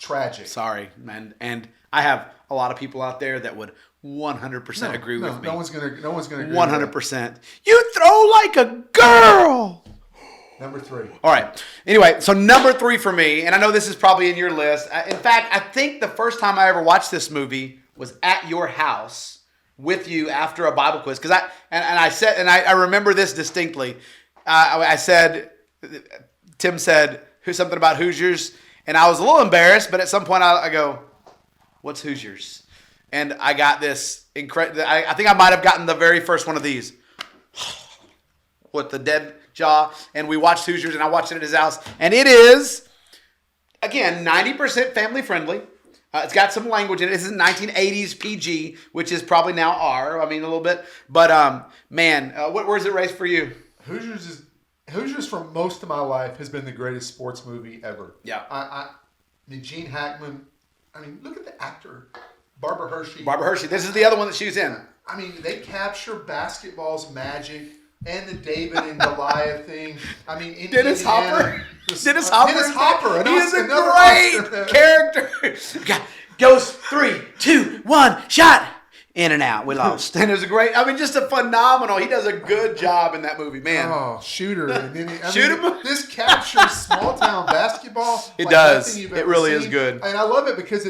tragic. Sorry, man. And I have a lot of people out there that would 100% agree with me. No one's gonna agree. 100%. You throw like a girl. Number 3. All right. Anyway, so number 3 for me, and I know this is probably in your list. In fact, I think the first time I ever watched this movie was at your house with you after a Bible quiz. Because I remember this distinctly. Tim said something about Hoosiers, and I was a little embarrassed, but at some point I go, "What's Hoosiers?" And I got this incredible. I think I might have gotten the very first one of these with the dead jaw, and we watched Hoosiers, and I watched it at his house, and it is, again, 90% family friendly. It's got some language in it. This is 1980s PG, which is probably now R. I mean, a little bit, but where's it raised for you? Hoosiers for most of my life has been the greatest sports movie ever. Yeah. I mean, Gene Hackman. I mean, look at the actor, Barbara Hershey. This is the other one that she was in. I mean, they capture basketball's magic and the David and Goliath thing. I mean, in Dennis Indiana, Hopper. Dennis Hopper. He is a great character. Goes 3, 2, 1, shot. In and out. We lost. And it was just a phenomenal. He does a good job in that movie, man. Oh, Shooter. And then Shoot him. This captures small town basketball. It does. It really is good. And I love it because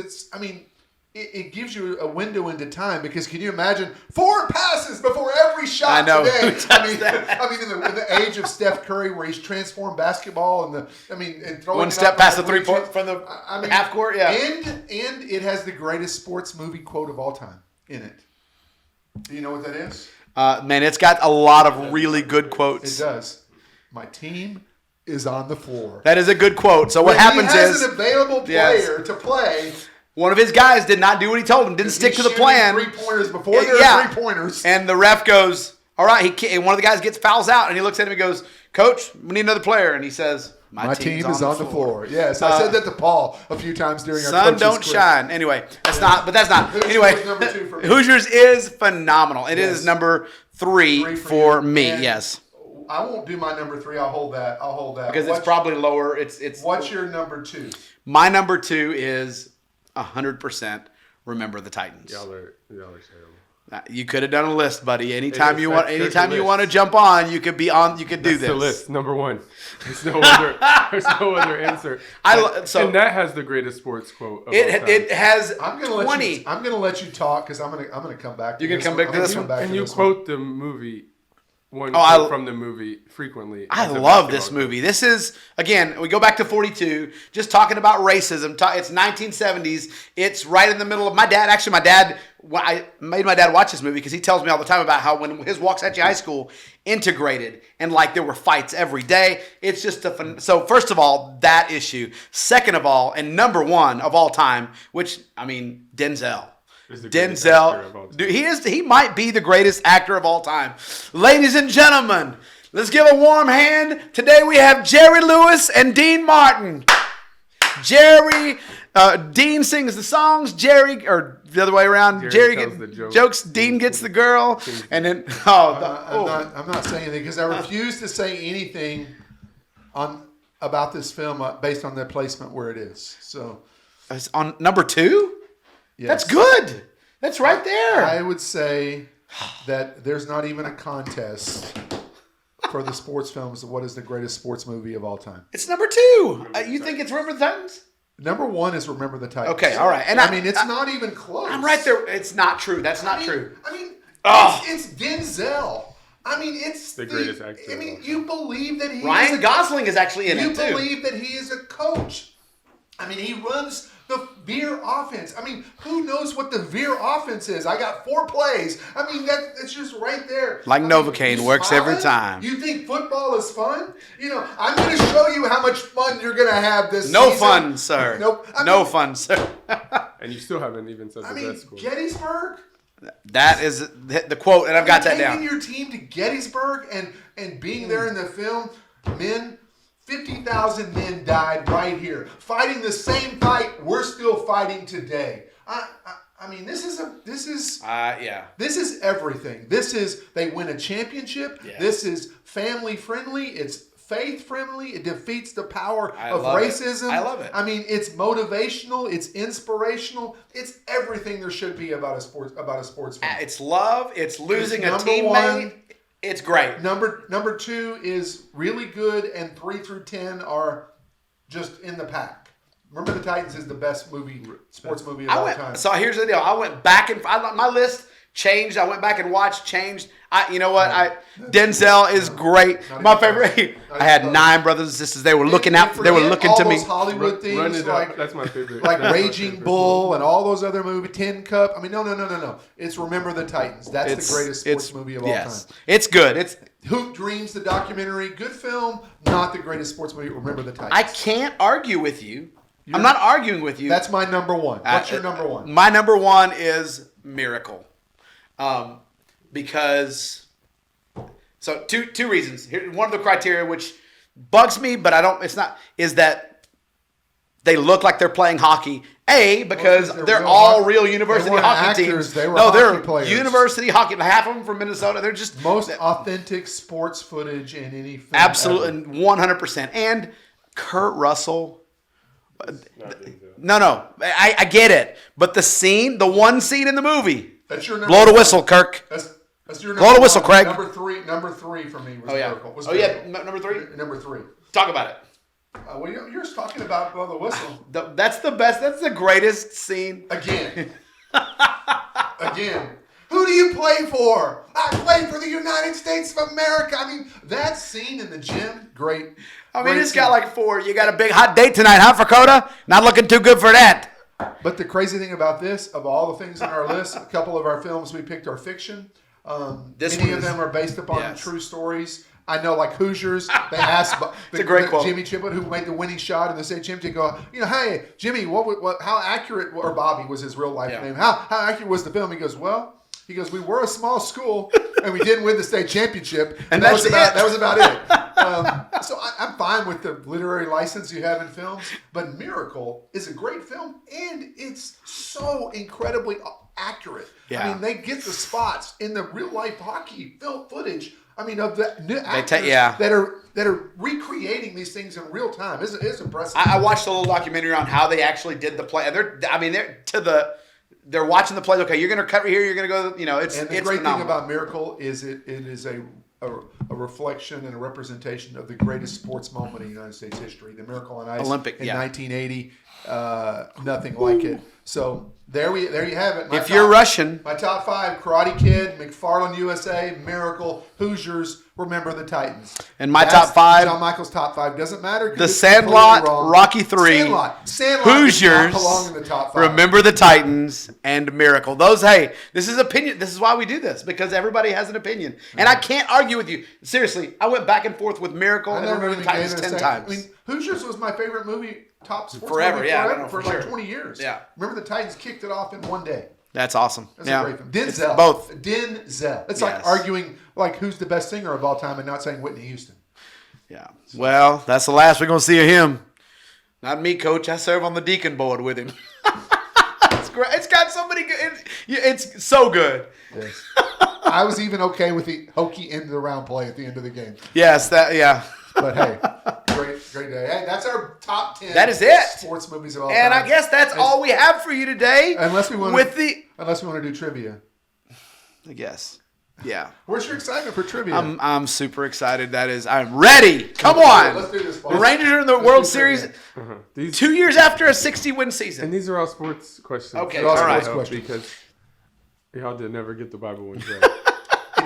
it gives you a window into time. Because can you imagine 4 passes before every shot today? In the age of Steph Curry, where he's transformed basketball and throwing one step past the 3-point from the half court. Yeah. And it has the greatest sports movie quote of all time in it. Do you know what that is? Man, it's got a lot of really good quotes. It does. My team is on the floor. That is a good quote. So what happens is he has an available player to play. One of his guys did not do what he told him. Didn't stick to the plan. 3-pointers before there are 3-pointers. And the ref goes, "All right." And one of the guys gets fouls out, and he looks at him and goes, "Coach, we need another player." And he says, My team is on the floor. Yes, I said that to Paul a few times during our Sun don't quiz. Shine. Anyway, that's not. Anyway, number 2 for me. Hoosiers is phenomenal. It is number 3 for me. And yes. I won't do my number 3. I'll hold that. Because it's probably lower. It's. What's your number 2? My number 2 is 100%. Remember the Titans. Y'all are terrible. You could have done a list, buddy. Anytime you want to jump on, you could be on. You could do this. The list number 1. There's no other answer. And that has the greatest sports quote. Of all time. It has. I'm gonna let you talk because I'm gonna come back. You're gonna come back to this one. And you quote the movie. From the movie frequently. I love this movie. This is, again, we go back to 42, just talking about racism. It's 1970s. It's right in the middle of my dad. Actually, I made my dad watch this movie because he tells me all the time about how when his Waxahachie High School integrated and there were fights every day. It's just so first of all, that issue. Second of all, and number 1 of all time, Denzel. Dude, he might be the greatest actor of all time. Ladies and gentlemen, let's give a warm hand. Today we have Jerry Lewis and Dean Martin. Dean sings the songs, or the other way around. Jerry gets the jokes, Dean gets the girl, and then I'm not saying anything because I refuse to say anything about this film based on the placement where it is. So it's on number 2. Yes. That's good. That's right there. I would say that there's not even a contest for the sports films of what is the greatest sports movie of all time. It's number 2. You think it's Remember the Titans? Number 1 is Remember the Titans. Okay, all right. And I mean, it's not even close. I'm right there. It's not true. That's not true. I mean, it's Denzel. I mean, it's the greatest actor. I mean, you believe that Ryan Gosling is actually in it too. You believe that he is a coach. I mean, he runs the Veer offense. I mean, who knows what the Veer offense is? I got 4 plays. I mean, it's just right there. Like Novocaine works every time. You think football is fun? You know, I'm going to show you how much fun you're going to have this No season. fun, sir. Nope. No fun, sir. And you still haven't even said the best score. Gettysburg? That is the quote, and I've got that down. Taking your team to Gettysburg and being there in the film, 50,000 men died right here, fighting the same fight we're still fighting today. I mean, this is everything. This is they win a championship. Yeah. This is family friendly. It's faith friendly. It defeats the power of racism. I love it. I mean, it's motivational. It's inspirational. It's everything there should be about a sports film. It's love. It's losing a teammate. It's great. Number 2 is really good, and 3 through 10 are just in the pack. Remember the Titans is the best sports movie of all time. So here's the deal. I went back and my list changed. I went back and watched, changed. You know what? Denzel is great. My favorite. I had 9 brothers and sisters. They were looking out. They were looking to me. Hollywood things like that's my favorite. Like Raging Bull and all those other movies. Tin Cup. I mean, no. It's Remember the Titans. That's the greatest sports movie of all time. It's good. It's Hoop Dreams, the documentary, good film. Not the greatest sports movie. Remember the Titans. I can't argue with you. I'm not arguing with you. That's my number 1. What's your number 1? My number 1 is Miracle. Because two reasons. Here, one of the criteria which bugs me, but is that they look like they're playing hockey. Because they're all real university hockey teams. They're hockey players. University hockey. Half of them from Minnesota. They're just most authentic sports footage in any film. Absolutely, 100%. And Kurt Russell. No. I get it. But the one scene in the movie. That's your number blow the whistle, Kirk. That's your blow the whistle, Craig. Number three for me was Miracle. Number 3? Number 3. Talk about it. Well, you're just talking about blow the whistle. That's the best. That's the greatest scene. Again. Who do you play for? I play for the United States of America. I mean, that scene in the gym, great. I mean, it's got like 4. You got a big hot date tonight, huh, Dakota? Not looking too good for that. But the crazy thing about this, of all the things on our list, a couple of our films we picked are fiction. Many of them are based upon true stories. I know, like Hoosiers, they asked it's a great quote. Jimmy Chipwood, who made the winning shot in the state championship, go, hey, Jimmy, how accurate, or Bobby was his real life name, how accurate was the film? He goes, we were a small school, and we didn't win the state championship, and that was about it. So I'm fine with the literary license you have in films, but Miracle is a great film, and it's so incredibly accurate. Yeah. I mean, they get the spots in the real life hockey film footage. I mean, of the new actors that are recreating these things in real time. It's impressive. I watched a little documentary on how they actually did the play. They're watching the play. Okay, you're going to cut right here. You're going to go. It's and the it's great phenomenal. thing about Miracle is it is a reflection and a representation of the greatest sports moment in United States history, the Miracle on Ice Olympic in 1980. Nothing like it. So there you have it. You're Russian, my top 5: Karate Kid, McFarlane USA, Miracle, Hoosiers, Remember the Titans. And my top 5, John Michael's top 5 doesn't matter. The Sandlot, Rocky 3, Sandlot Hoosiers, does not belong in the top 5. Remember the Titans, and Miracle. This is opinion. This is why we do this, because everybody has an opinion, and I can't argue with you. Seriously, I went back and forth with Miracle and Remember the Titans 10 times. I mean, Hoosiers was my favorite movie. Top sports forever, movie for like sure. 20 years. Yeah. Remember the Titans kicked it off in one day. That's awesome. That's a great film. Denzel. It's both. Denzel. It's like arguing like who's the best singer of all time and not saying Whitney Houston. Yeah. Well, that's the last we're going to see of him. Not me, Coach. I serve on the deacon board with him. It's great. It's got somebody good. It's so good. Yes. I was even okay with the hokey end of the round play at the end of the game. Yes, But hey, great day. Hey, that's our top 10. That is it. Sports movies of all time. And I guess that's all we have for you today. Unless we want to do trivia. I guess. Yeah. Where's your excitement for trivia? I'm super excited. I'm ready. Come on. Let's do this. The Rangers are in the World Series 2 years after a 60-win season. And these are all sports questions. Okay, all right. Sports questions. Because y'all did never get the Bible ones right.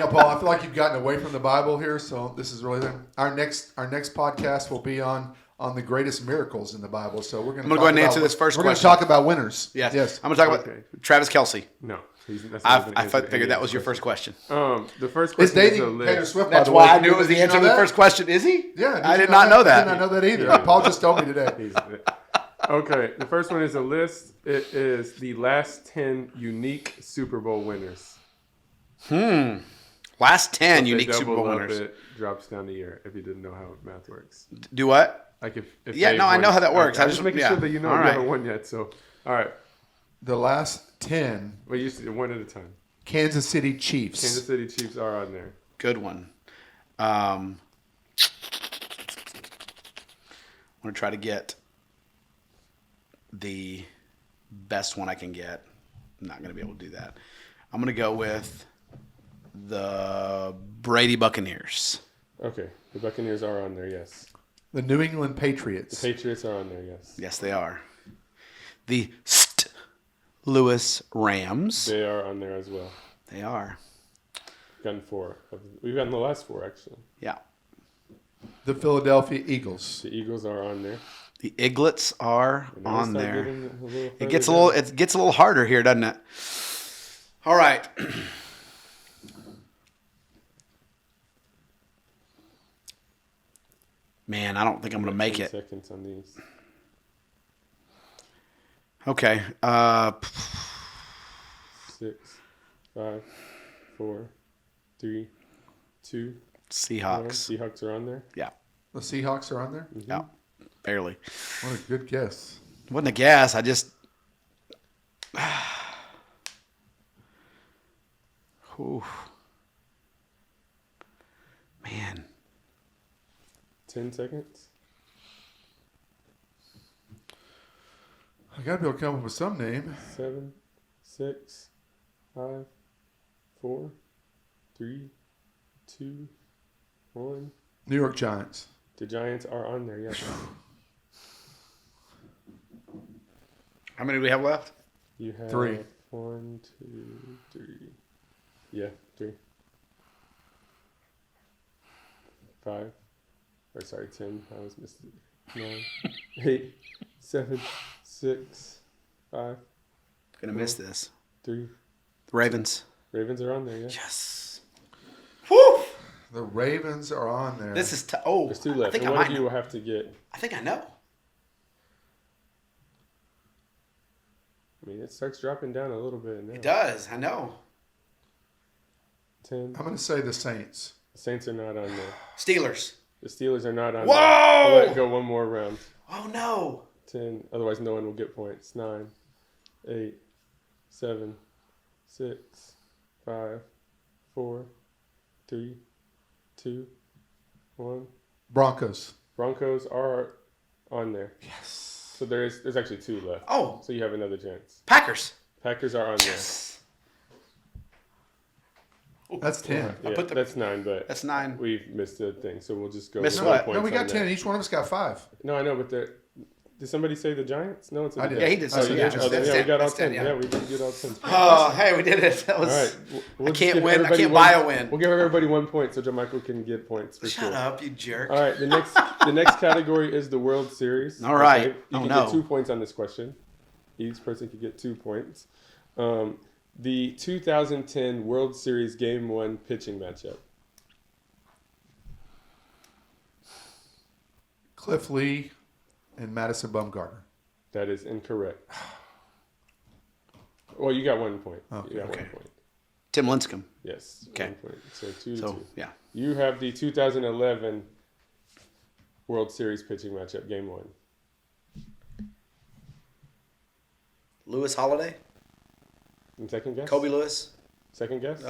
Paul, I feel like you've gotten away from the Bible here, so this is really our next podcast will be on the greatest miracles in the Bible. So we're going to go ahead and answer this first question. We're going to talk about winners. Yes. I'm going to talk about Travis Kelce. No. I figured that was your first question. The first It's question is a dating list. Taylor Swift. That's why I knew it was the answer to the first question. Is he? Yeah. I did not know that. I did not know that either. Paul just told me today. Okay. The first one is a list. It is the last 10 unique Super Bowl winners. Last 10 If unique they Super double Bowl up, winners. It drops down the year if you didn't know how math works. Do what? Like if Yeah, no, I know how that works. I'm just making sure that you know you haven't won yet. So, all right. The last 10. Well, you said one at a time. Kansas City Chiefs. Kansas City Chiefs are on there. Good one. I'm going to try to get the best one I can get. I'm not going to be able to do that. I'm going to go with the Brady Buccaneers. Okay. The Buccaneers are on there, yes. The New England Patriots. The Patriots are on there, yes. Yes, they are. The St. Louis Rams. They are on there as well. They are. We've gotten 4. We've gotten the last 4, actually. Yeah. The Philadelphia Eagles. The Eagles are on there. The Eaglets are And then we on start there. getting a little It further gets a down. little. It gets a little harder here, doesn't it? All right. Man, I don't think I'm going to make 10 it. seconds on these. Okay. 6, 5, 4, 3, 2. Seahawks. Seahawks are on there. Yeah. The Seahawks are on there? Yeah. Barely. What a good guess. Wasn't a guess. I just. Oof. Man. 10 seconds. I got to be able to come up with some name. 7, 6, 5, 4, 3, 2, 1. New York Giants. The Giants are on there, yes. How many do we have left? You have 3. 1, 2, 3. Yeah, 3. 5. Or sorry, 10. I was missing. 9, 8, 7, 6, 5. Gonna miss this. 3. The Ravens. Ravens are on there, yeah. Yes. Woo! The Ravens are on there. This is There's 2 left. I think And I one might of you know. will have to get. I think I know. I mean, it starts dropping down a little bit now. It does. I know. 10. I'm going to say the Saints. The Saints are not on there. Steelers. The Steelers are not on Whoa! there. I'll let it go one more round. Oh no. 10. Otherwise, no one will get points. 9, 8, 7, 6, 5, 4, 3, 2, 1. Broncos. Broncos are on there. Yes. So there's actually 2 left. Oh, So you have another chance. Packers. Packers are on That's 10. there. Yeah, put the- that's 9, but That's 9. we've missed a thing, so we'll just go. Missed with what? 1 point No, we got on 10. that. Each one of us got 5. No, I know, but did somebody say the Giants? No, it's I did. Yeah, he did. Oh, So you yeah, did. Oh, that's yeah, 10. we got all That's 10. 10, Yeah, we did get all 10. Oh, hey, we did it. That was. All right. We'll I just can't give win. I everybody can't one- buy a win. We'll give everybody 1 point so Joe Michael can get points for Shut sure. up, you jerk. All right, the next category is the World Series. All right. Okay, you Oh, can no. get 2 points on this question. Each person could get 2 points. The 2010 World Series Game 1 pitching matchup. Cliff Lee and Madison Bumgarner. That is incorrect. Well, you got 1 point. Okay. You got Okay. 1 point. Tim Lincecum. Yes. Okay. 1 point. So 2 to So 2. yeah. You have the 2011 World Series pitching matchup, Game 1. Lewis Holiday. And second guess? Kobe Lewis. Second guess?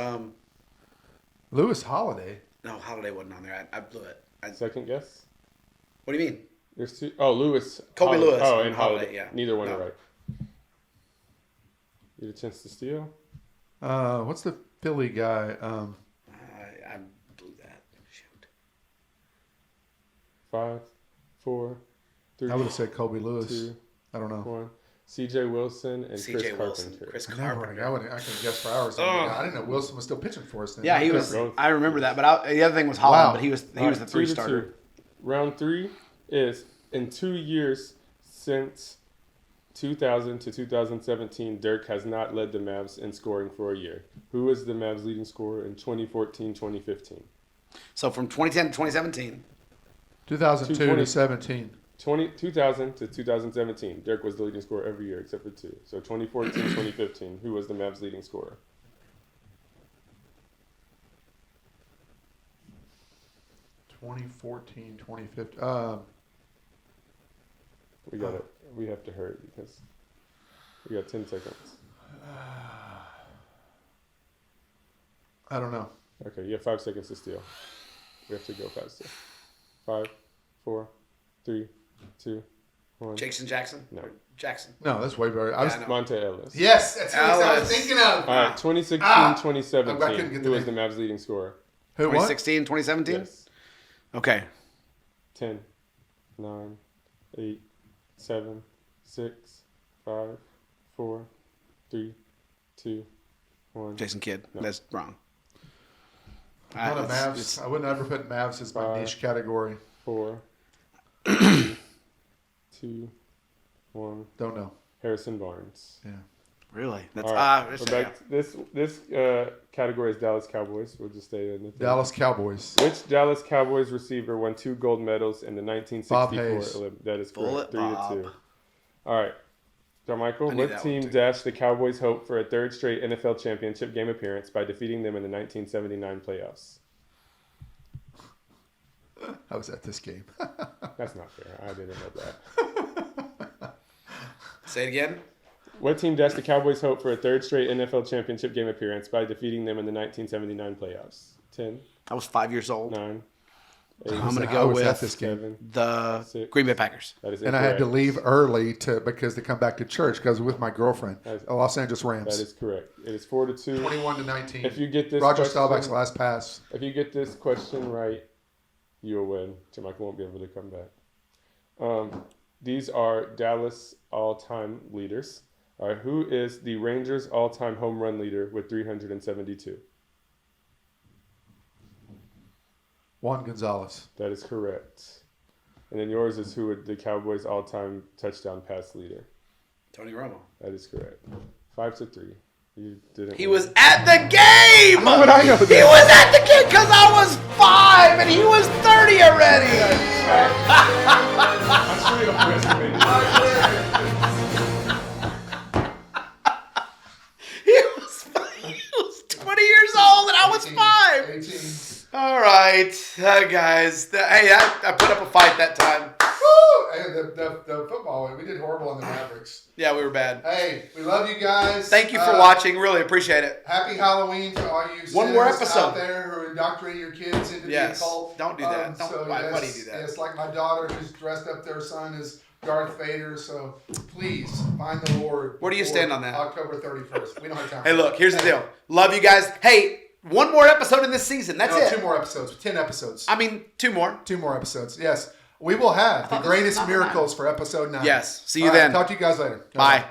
Lewis Holiday. No, Holiday wasn't on there. I blew it. Second guess? What do you mean? There's 2. Oh, Lewis. Kobe Holiday. Lewis Oh, and and Holiday, Holiday. yeah. Neither one No. are right. You get a chance to steal? What's the Philly guy? 5, 4, 3, I would have said Kobe Lewis. 2, I don't know. 1. C.J. Wilson and C.J. Chris Wilson. Carpenter. Chris I Carpenter. can guess for hours. I didn't know Wilson was still pitching for us then. Yeah, he was. Both. I remember that, but the other thing was Holland, Wow. but he was All right, the 3 2-2. starter. Round 3 is in 2 years since 2000 to 2017, Dirk has not led the Mavs in scoring for a year. Who is the Mavs leading scorer in 2014-2015? So from 2010 to 2017. 2002 to 17. 2000 to 2017, Dirk was the leading scorer every year except for 2. So 2014-2015, who was the Mavs leading scorer? 2014, 2015. We got it. We have to hurry because we got 10 seconds. I don't know. Okay, you have 5 seconds to steal. We have to go faster. 5, 4, 3, 2, 1. Jackson? No. Jackson. No, that's way better. I was, Yeah, Monte Ellis. yes, that's what I was Ellis. thinking of. All right, 2016-2017. I couldn't get the Who was the name. Mavs leading scorer? Who won? 2016, 2017? Yes. Okay. 10, 9, 8, 7, 6, 5, 4, 3, 2, 1. Jason Kidd. No. That's wrong. Not a It's- Mavs. I wouldn't ever put Mavs as my niche category. 4, 3, 2, 1. Don't know. Harrison Barnes. Yeah. Really? That's All right, it's- we're back. This category is Dallas Cowboys. We'll just stay in the thing. Dallas Cowboys. Which Dallas Cowboys receiver won 2 gold medals in the 1964 Bob Hayes. Olympics? That is Bullet correct. 3-2. All right. John Michael, I knew what that team one, too. dashed the Cowboys' hope for a 3rd straight NFL championship game appearance by defeating them in the 1979 playoffs? I was at this game. That's not fair. I didn't know that. Say it again. What team dashed the Cowboys' hope for a 3rd straight NFL championship game appearance by defeating them in the 1979 playoffs? 10, I was 5 years old. 9, 8, I'm going to I go was at with this game. 7. the 6. Green Bay Packers. That is And I had to incorrect. leave early because to come back to church because I was with my girlfriend. That's- Los Angeles That Rams. is correct. It is 4-2. 21 to 19. If you get this Roger question, Staubach's last pass. If you get this question right, you'll win. Jamaica won't be able to come back. These are Dallas all-time leaders. All right, who is the Rangers all-time home run leader with 372? Juan Gonzalez. That is correct. And then yours is who would the Cowboys all-time touchdown pass leader? Tony Romo. That is correct. 5-3. You didn't. He win. was at the game. How would I know He that? was at the game because I was 5 and he was 30 already. I'm sure you don't underestimate it. He was 20 years old and I was 5. 18. All right, guys. Hey, I put up a fight that time. Woo! Hey, the football, we did horrible on the Mavericks. Yeah, we were bad. Hey, we love you guys. Thank you for watching. Really appreciate it. Happy Halloween to all you One more sinners episode. out there who are indoctrinating your kids into Yes. the occult. Don't do that. Why do you do that? Yes, like my daughter who's dressed up their son as Darth Vader. So please find the Lord. Where do you before stand on that? October 31st. We don't have time. Hey, look, here's the deal. Love you guys. Hey, one more episode in this season. That's No, it. 2 more episodes. 10 episodes. I mean, 2 more. 2 more episodes. Yes. We will have the thought this greatest was not miracles for episode 9. Yes. See you All right, then. talk to you guys later. Bye.